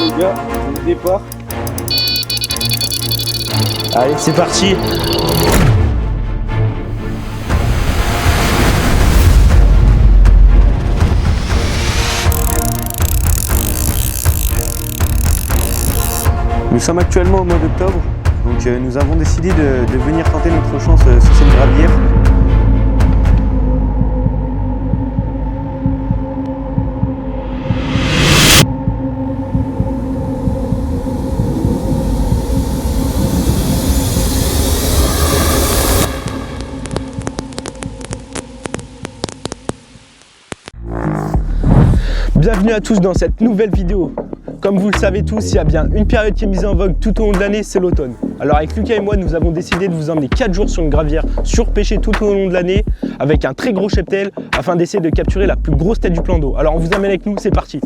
les gars, au départ. Allez, c'est parti. Nous sommes actuellement au mois d'octobre, donc nous avons décidé de venir tenter notre chance sur cette gravière. Bienvenue à tous dans cette nouvelle vidéo. Comme vous le savez tous, il y a bien une période qui est mise en vogue tout au long de l'année, c'est l'automne. Alors avec Lucas et moi, nous avons décidé de vous emmener 4 jours sur une gravière surpêchée tout au long de l'année avec un très gros cheptel afin d'essayer de capturer la plus grosse tête du plan d'eau. Alors on vous amène avec nous, c'est parti.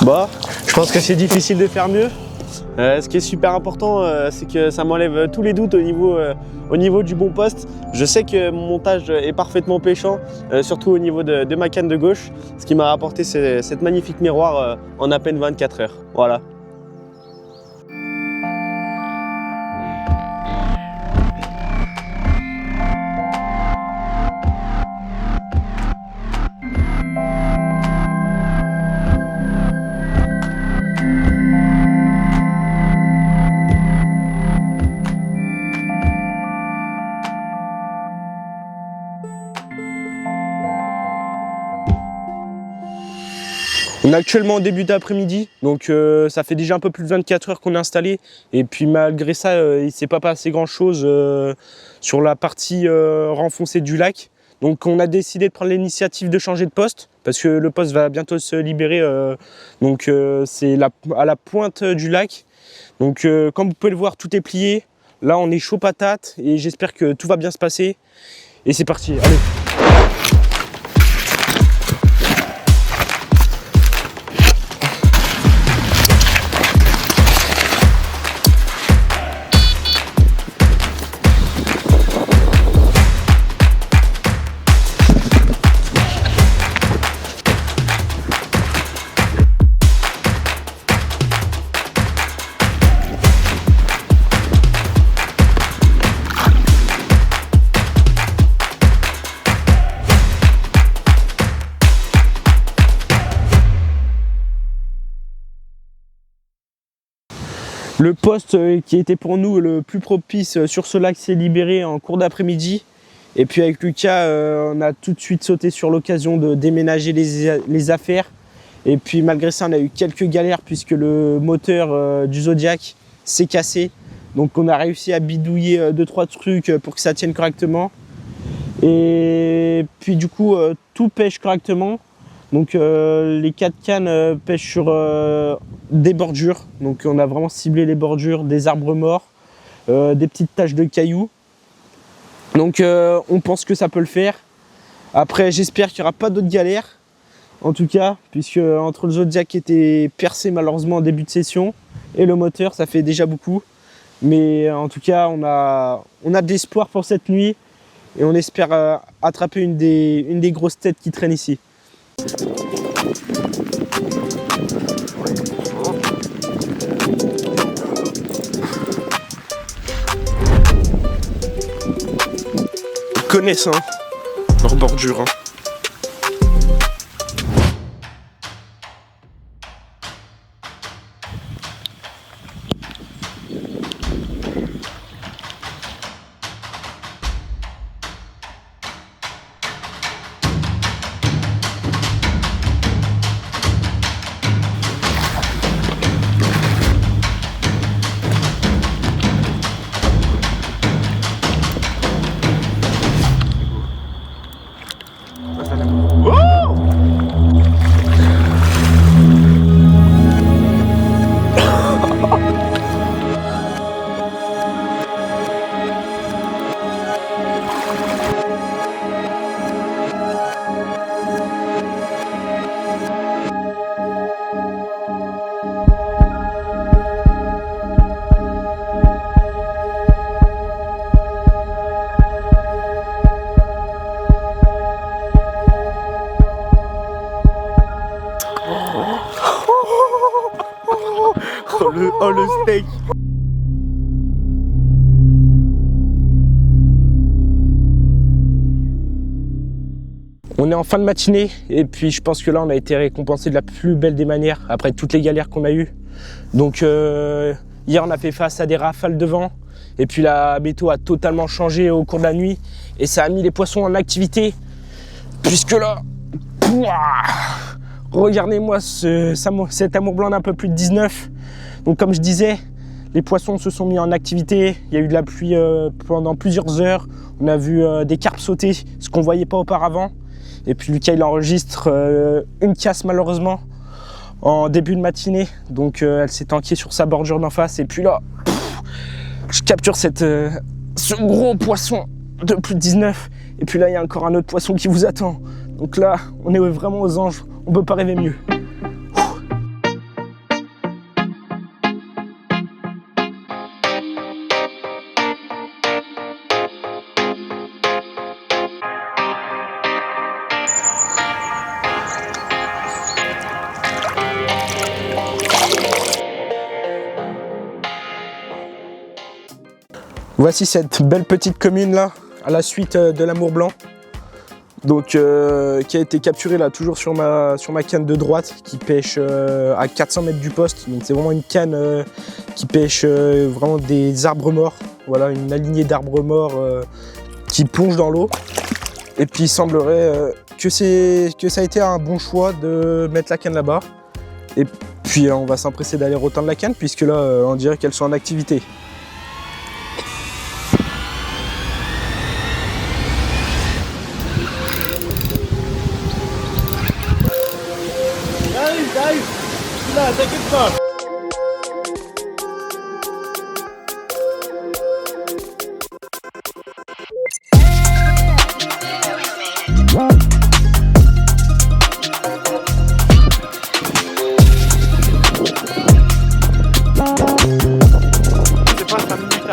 Bah, Je pense que c'est difficile de faire mieux. ce qui est super important, c'est que ça m'enlève tous les doutes au niveau du bon poste. Je sais que mon montage est parfaitement pêchant, surtout au niveau de ma canne de gauche. Ce qui m'a rapporté cette magnifique miroir en à peine 24 heures. Voilà. On est actuellement au début d'après-midi, donc ça fait déjà un peu plus de 24 heures qu'on est installé. Et puis malgré ça, il ne s'est pas passé grand-chose sur la partie renfoncée du lac. Donc on a décidé de prendre l'initiative de changer de poste, parce que le poste va bientôt se libérer. C'est à la pointe du lac. Donc comme vous pouvez le voir, tout est plié. Là on est chaud patate et j'espère que tout va bien se passer. Et c'est parti, allez. Le poste qui était pour nous le plus propice sur ce lac s'est libéré en cours d'après-midi. Et puis avec Lucas, on a tout de suite sauté sur l'occasion de déménager les affaires. Et puis malgré ça, on a eu quelques galères puisque le moteur du Zodiac s'est cassé. Donc on a réussi à bidouiller 2-3 trucs pour que ça tienne correctement. Et puis du coup, tout pêche correctement. Donc les 4 cannes pêchent sur des bordures. Donc on a vraiment ciblé les bordures, des arbres morts, des petites taches de cailloux. Donc on pense que ça peut le faire. Après j'espère qu'il n'y aura pas d'autres galères. En tout cas, puisque entre le Zodiac qui était percé malheureusement en début de session et le moteur, ça fait déjà beaucoup. Mais en tout cas, on a de l'espoir pour cette nuit. Et on espère attraper une des grosses têtes qui traînent ici. Ils connaissent leur bordure. Oh le steak. On est en fin de matinée et puis je pense que là on a été récompensé de la plus belle des manières après toutes les galères qu'on a eues. Donc hier on a fait face à des rafales de vent et puis la météo a totalement changé au cours de la nuit et ça a mis les poissons en activité puisque là, regardez-moi cet amour blanc d'un peu plus de 19. Donc comme je disais, les poissons se sont mis en activité, il y a eu de la pluie pendant plusieurs heures, on a vu des carpes sauter, ce qu'on ne voyait pas auparavant. Et puis Lucas il enregistre une casse malheureusement en début de matinée, donc elle s'est enquillée sur sa bordure d'en face et puis là je capture ce gros poisson de plus de 19 et puis là il y a encore un autre poisson qui vous attend, donc là on est vraiment aux anges, on peut pas rêver mieux. Voici cette belle petite commune là, à la suite de l'amour blanc. Donc qui a été capturée là toujours sur ma canne de droite qui pêche à 400 mètres du poste. Donc c'est vraiment une canne qui pêche vraiment des arbres morts. Voilà, une alignée d'arbres morts qui plonge dans l'eau. Et puis il semblerait que ça a été un bon choix de mettre la canne là-bas. Et puis on va s'empresser d'aller retendre la canne puisque là on dirait qu'elles sont en activité. J'arrive. Là, t'inquiète pas. C'est pas 5 minutes là.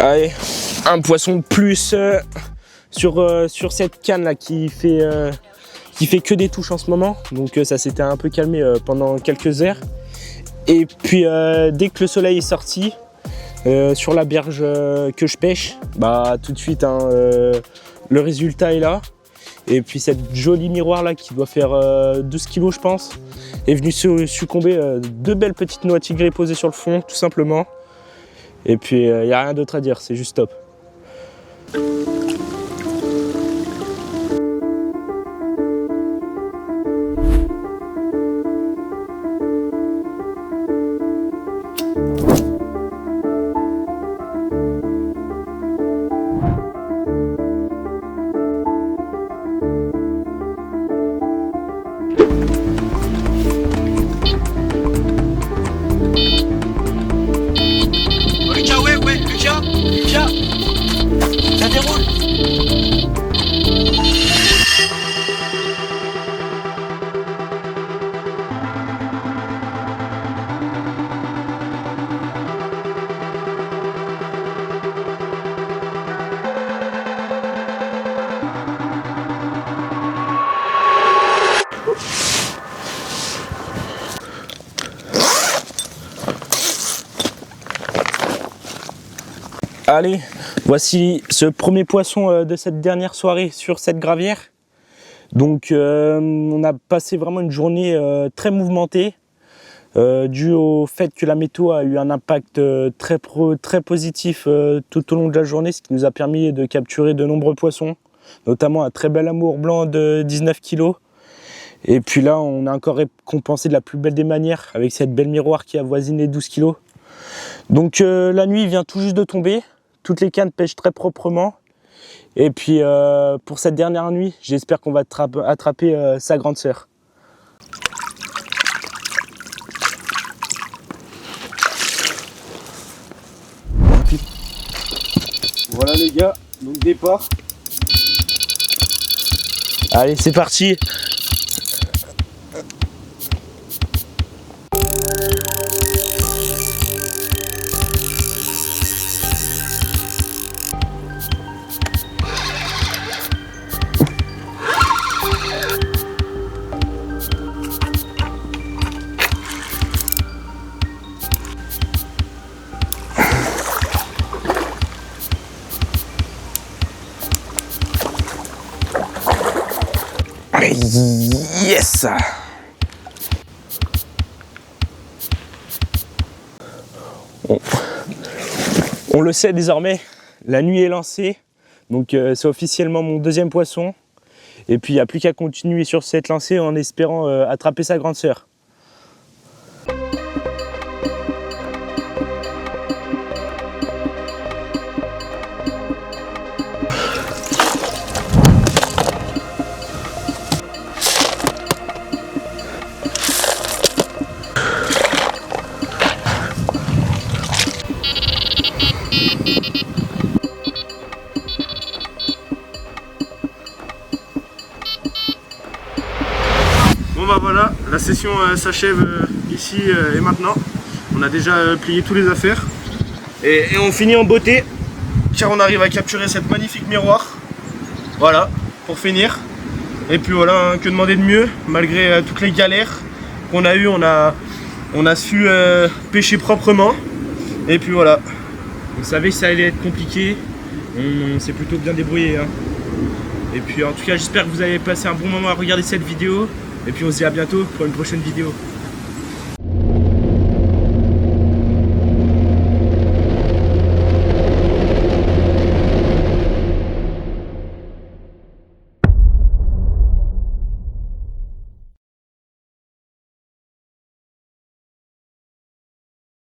Allez, un poisson de plus sur cette canne là qui fait que des touches en ce moment. Donc ça s'était un peu calmé pendant quelques heures. Et puis dès que le soleil est sorti sur la berge que je pêche, bah tout de suite le résultat est là. Et puis cette jolie miroir là qui doit faire 12 kg je pense est venue succomber deux belles petites noix tigrées posées sur le fond tout simplement. Et puis il n'y a rien d'autre à dire, c'est juste top. Lucas, ça déroule. Allez, voici ce premier poisson de cette dernière soirée sur cette gravière. Donc on a passé vraiment une journée très mouvementée dû au fait que la météo a eu un impact très positif tout au long de la journée, ce qui nous a permis de capturer de nombreux poissons, notamment un très bel amour blanc de 19 kg. Et puis là, on a encore récompensé de la plus belle des manières avec cette belle miroir qui avoisine les 12 kg. Donc la nuit vient tout juste de tomber. Toutes les cannes pêchent très proprement. Et puis pour cette dernière nuit, j'espère qu'on va attraper sa grande sœur. Voilà les gars, donc départ. Allez, c'est parti. Ça. On le sait désormais, la nuit est lancée, donc c'est officiellement mon deuxième poisson. Et puis il n'y a plus qu'à continuer sur cette lancée en espérant attraper sa grande sœur. Bon bah voilà, la session s'achève ici et maintenant. On a déjà plié toutes les affaires. Et on finit en beauté, car on arrive à capturer cette magnifique miroir. Voilà, pour finir. Et puis voilà, hein, que demander de mieux, malgré toutes les galères qu'on a eues, on a su pêcher proprement. Et puis voilà. On savait que ça allait être compliqué, on s'est plutôt bien débrouillé. Hein. Et puis en tout cas j'espère que vous avez passé un bon moment à regarder cette vidéo. Et puis on se dit à bientôt pour une prochaine vidéo.